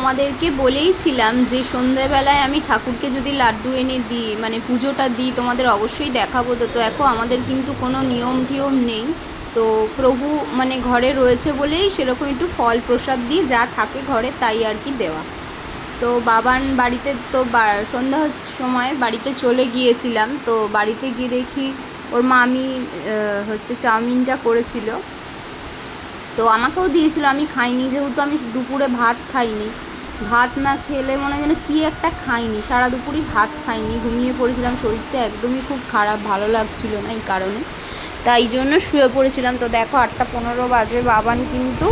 তোমাদেরকে বলেইছিলাম যে সন্ধ্যাবেলায় আমি ঠাকুরকে যদি লাড্ডু এনে দিই, মানে পুজোটা দিই, তোমাদের অবশ্যই দেখাবো। তো দেখো আমাদের কিন্তু কোনো নিয়ম টিয়ম নেই। তো প্রভু মানে ঘরে রয়েছে বলেই সেরকম একটু ফল প্রসাদ দিয়ে যা থাকে ঘরে তাই আর কি দেওয়া। তো বাবান বাড়িতে তো সন্ধ্যার সময় বাড়িতে চলে গিয়েছিলাম। তো বাড়িতে গিয়ে দেখি ওর মামি হচ্ছে চাউমিনটা করেছিল, তো আমাকেও দিয়েছিল। আমি খাইনি, যেহেতু আমি দুপুরে ভাত খাইনি। ভাত না খেলে মনে হয় যেন কী একটা খাইনি, সারা দুপুরই ভাত খাইনি, ঘুমিয়ে পড়েছিলাম। শরীরটা একদমই খুব খারাপ, ভালো লাগছিল না এই কারণে, তাই জন্য শুয়ে পড়েছিলাম। তো দেখো 8:15 বাজে, বাবান কিন্তু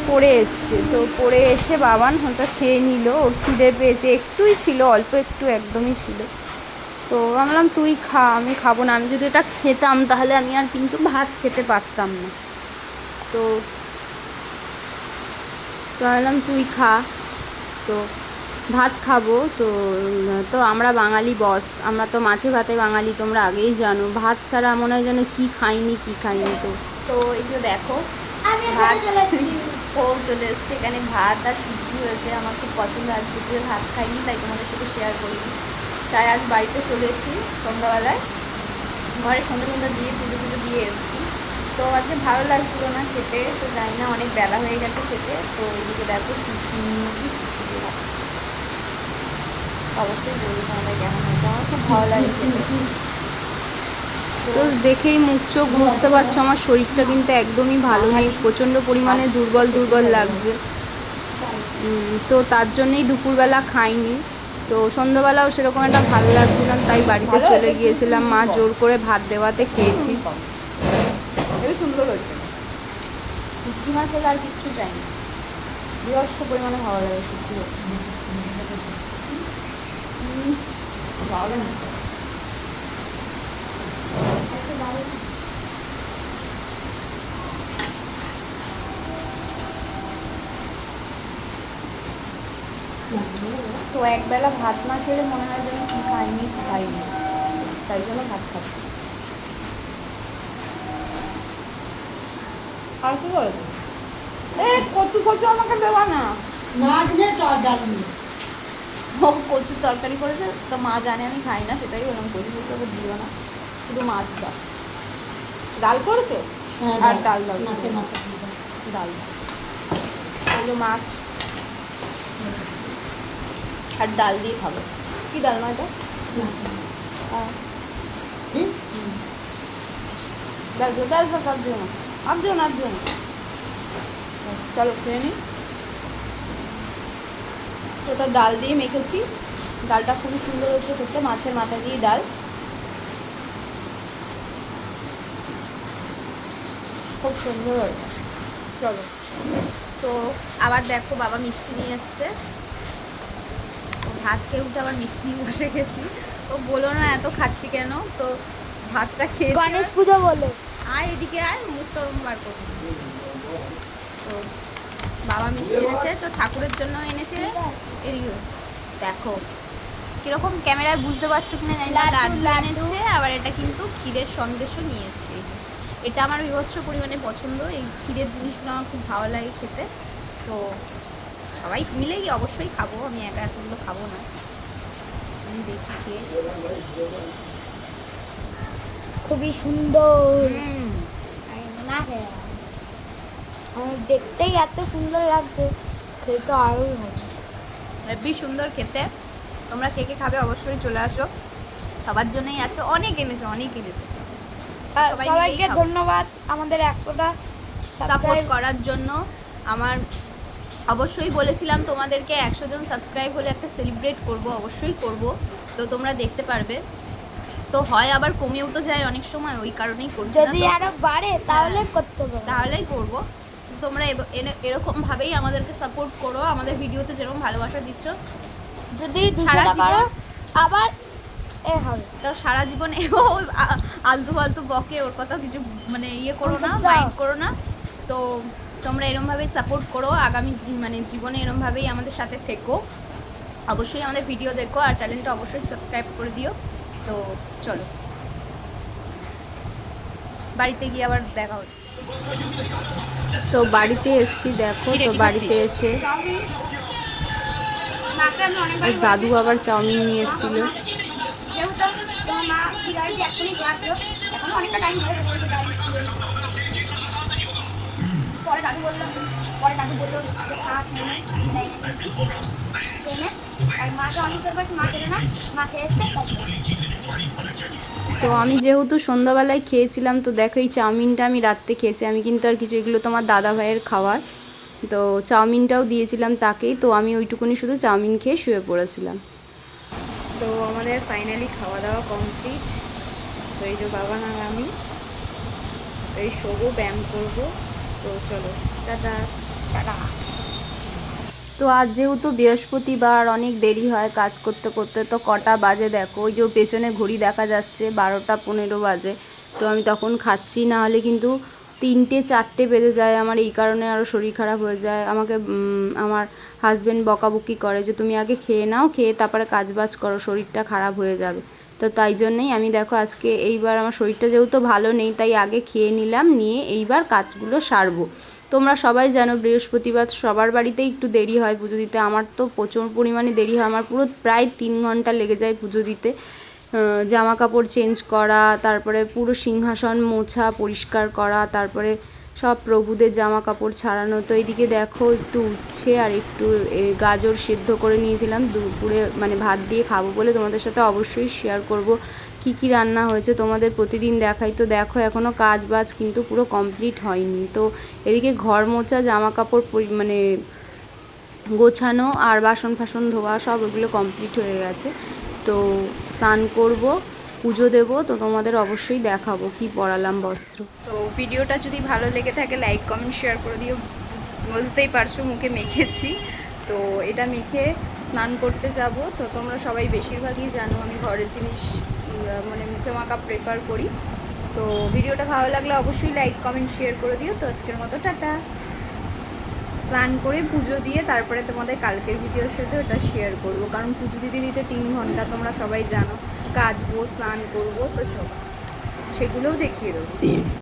পড়ে এসছে। তো পড়ে এসে বাবান হয়তো খেয়ে নিল, ওর খিদে পেয়েছে, একটুই ছিল, অল্প একটু, একদমই ছিল। তো ভাবলাম তুই খা, আমি খাবো না। আমি যদি এটা খেতাম তাহলে আমি আর কিন্তু ভাত খেতে পারতাম না। তো ভাবলাম তুই খা। তো ভাত খাবো তো। তো আমরা বাঙালি বস, আমরা তো মাছে ভাতে বাঙালি, তোমরা আগেই জানো। ভাত ছাড়া মনে হয় যেন কী খাইনি কী খাইনি। তো তো এই যে দেখো ভাত ও চলে এসছে। এখানে ভাত আর সুজি হয়েছে, আমার খুব পছন্দ। আজ দুপুরে ভাত খাইনি, তাই তোমাদের সাথে শেয়ার করিনি। তাই আজ বাড়িতে চলে এসেছি সন্ধ্যাবেলায়, ঘরে সন্ধ্যা দিয়ে পুজো পুজো দিয়ে এসেছি। তো আজকে ভালো লাগছিলো না খেতে, তো জানি না, অনেক বেলা হয়ে গেছে খেতে। তো এদিকে দেখো অবশ্যই বলবো তোমাদের কেমন হয়েছে, আমার খুব ভালো লাগে খেতে। তো দেখেই মুখ চোখ বুঝতে পারছো আমার শরীরটা কিন্তু একদমই ভালো নেই, প্রচণ্ড পরিমাণে দুর্বল দুর্বল লাগছে। তো তার জন্যেই দুপুরবেলা খাইনি। তো সন্ধ্যাবেলাও সেরকম একটা ভালো লাগছিল না, তাই বাড়িতে চলে গিয়েছিলাম। মা জোর করে ভাত দেওয়াতে খেয়েছি। সুন্দর হয়েছে, শুটকি মাছ হলে আর কিচ্ছু চাই না, বিভৎস পরিমাণে ভালো লাগে শুটকি। তো একবেলা ভাত না খেলে মনে হয় যেন কি খাইনি কি খাইনি, তাই জন্য ভাত খাচ্ছি। আর কি বলবো, কচু কচু আমাকে দেওয়া না, ও কচুর তরকারি করেছে। তো মা জানে আমি খাই না, সেটাই বললাম কচু কচু ওকে দিও না, শুধু মাছ দাও। ডাল করেছে আর ডাল দাও, ডাল দাও, মাছ আর ডাল দিয়ে খাবো। কি ডাল মা এটা? ডাল দিও, ডাল দিও, দিও না, আর দিও না, আর দিও না। চলো খেয়ে নিই। ওটা ডাল দিয়ে মেখেছি, ডালটা খুবই সুন্দর হচ্ছে খেতে, মাছের মাথা দিয়ে ডাল, খুব সুন্দর হয়েছে। চলো, তো আবার দেখো বাবা মিষ্টি নিয়ে এসছে। ভাত খেয়ে উঠে আবার মিষ্টি নিয়ে বসে গেছি। ও বলো না এত খাচ্ছি কেন, তো ভাতটা খেয়ে গণেশ পুজো বলে আয় এদিকে আয়, মুখটা ওরম বার করবো। তো বাবা মিষ্টি এনেছে, তো ঠাকুরের জন্য এনেছে। এদিকে দেখো কিরকম ক্যামেরায় বুঝতে পারছো কিনা জানি না, লাড্ডু এনেছে, আবার এটা কিন্তু ক্ষীরের সন্দেশও নিয়ে এসছে। এটা আমার বিভৎস পরিমাণে পছন্দ, এই ক্ষীরের জিনিসগুলো আমার খুব ভালো লাগে খেতে। তো সবাই মিলেই অবশ্যই খাবো, আমি একা এতগুলো খাবো না, আমি দেখি খেয়ে। খুবই সুন্দর, দেখতেই এত সুন্দর লাগছে, খেতে আরোই হবে, হেবি সুন্দর খেতে। তোমরা কে কে খাবে অবশ্যই চলে আসো, সবার জন্যই আছে, অনেক এনেছে, অনেক এনেছে। সবাইকে ধন্যবাদ আমাদের 100টা সাপোর্ট করার জন্য। আমার অবশ্যই বলেছিলাম তোমাদেরকে 100 জন সাবস্ক্রাইব হলে একটা সেলিব্রেট করব, অবশ্যই করব। তো তোমরা দেখতে পারবে। তো হয় আবার কমেও তো যায় অনেক সময়, ওই কারণেই করছি। যদি আরো বাড়ে তাহলে করতে পারবো, তাহলেই করব। তোমরা এরকমভাবেই আমাদেরকে সাপোর্ট করো, আমাদের ভিডিওতে যেরকম ভালোবাসা দিচ্ছ। যদি 200টা করো আবার এ হবে। তো সারা জীবন ও আলতু ফালতু বকে, ওর কথা কিছু মানে ইয়ে করো না, মাইন্ড করো না। তো তোমরা এরমভাবেই সাপোর্ট করো, আগামী মানে জীবনে এরমভাবেই আমাদের সাথে থেকো। অবশ্যই আমাদের ভিডিও দেখো আর চ্যানেলটা অবশ্যই সাবস্ক্রাইব করে দিও। তো চলো বাড়িতে গিয়ে আবার দেখা হচ্ছে। তো বাড়িতে এসছি দেখো, তো বাড়িতে এসে তোমাকে আমি অনেকবার আর দাদু আবার চাউমিন নিয়ে এসেছিল। যেহেতু তোমার মা কি গাড়ি দিয়ে এখনই আসলো, এখনো অনেকটা টাইম হয়ে গেছে গাড়ি। পরে দাদু বললো যে খা খেয়ে মাকে অনেক করেছে, মা খেলে না, মা খেয়ে এসছে। তো আমি যেহেতু সন্ধ্যাবেলায় খেয়েছিলাম, তো দেখো এই চাউমিনটা আমি রাত্রে খেয়েছি, আমি কিন্তু আর কিছু, এগুলো তোমার দাদা ভাইয়ের খাবার। তো চাউমিনটাও দিয়েছিলাম তাকেই, তো আমি ওইটুকুনি শুধু চাউমিন খেয়ে শুয়ে পড়েছিলাম। তো আমাদের ফাইনালি খাওয়া দাওয়া কমপ্লিট। তো এই যে বাবা আর আমি, তো এই শোবো, ব্যায়াম করবো। তো চলো টাটা। টাটা। তো আজ যেহেতু বৃহস্পতিবার, অনেক দেরি হয় কাজ করতে করতে। তো কটা বাজে দেখো, ওই যে পেছনে ঘড়ি দেখা যাচ্ছে, 12টা 15 বাজে। তো আমি তখন খাচ্ছি, না হলে কিন্তু 3টে 4টে বেজে যায় আমার। এই কারণে আরও শরীর খারাপ হয়ে যায়। আমাকে আমার হাজব্যান্ড বকাবকি করে যে তুমি আগে খেয়ে নাও, খেয়ে তারপরে কাজবাজ করো, শরীরটা খারাপ হয়ে যাবে। তো তাই জন্যেই আমি দেখো আজকে এইবার আমার শরীরটা যেহেতু ভালো নেই, তাই আগে খেয়ে নিলাম, নিয়ে এইবার কাজগুলো সারবো। তোমরা সবাই জানো বৃহস্পতিবার সবার বাড়িতেই একটু দেরি হয় পুজো দিতে। আমার তো প্রচুর পরিমাণে দেরি হয়, আমার পুরো প্রায় 3 ঘন্টা লেগে যায় পুজো দিতে। জামা কাপড় চেঞ্জ করা, তারপরে পুরো সিংহাসন মোছা পরিষ্কার করা, তারপরে সব প্রভুদের জামা কাপড় ছাড়ানো। তো এইদিকে দেখো একটু উচ্ছে আর একটু গাজর সিদ্ধ করে নিয়েছিলাম দুপুরে, মানে ভাত দিয়ে খাবো বলে। তোমাদের সাথে অবশ্যই শেয়ার করব কি কি রান্না হয়েছে, তোমাদের প্রতিদিন দেখাই। তো দেখো এখনও কাজ বাজ কিন্তু পুরো কমপ্লিট হয়নি। তো এদিকে ঘর মোছা, জামা কাপড় মানে গোছানো আর বাসন ফাসন ধোয়া সব ওগুলো কমপ্লিট হয়ে গেছে। তো স্নান করব, পুজো দেবো, তো তোমাদের অবশ্যই দেখাবো কি পরালাম বস্ত্র। তো ভিডিওটা যদি ভালো লেগে থাকে লাইক কমেন্ট শেয়ার করে দিও। বুঝতেই পারছো মুখে মেখেছি, তো এটা মেখে স্নান করতে যাব। তো তোমরা সবাই বেশিরভাগই জানো আমি ঘরের জিনিস মানে মুখে মাখা প্রেফার করি। তো ভিডিওটা ভালো লাগলে অবশ্যই লাইক কমেন্ট শেয়ার করে দিও। তো আজকের মতো টাটা। স্নান করে পুজো দিয়ে তারপরে তোমাদের কালকের ভিডিওর সাথে ওটা শেয়ার করব, কারণ পুজো দিতে দিতে 3 ঘন্টা তোমরা সবাই জানো, কাচবো, স্নান করবো, তো চলো সেগুলোও দেখিয়ে দেবো।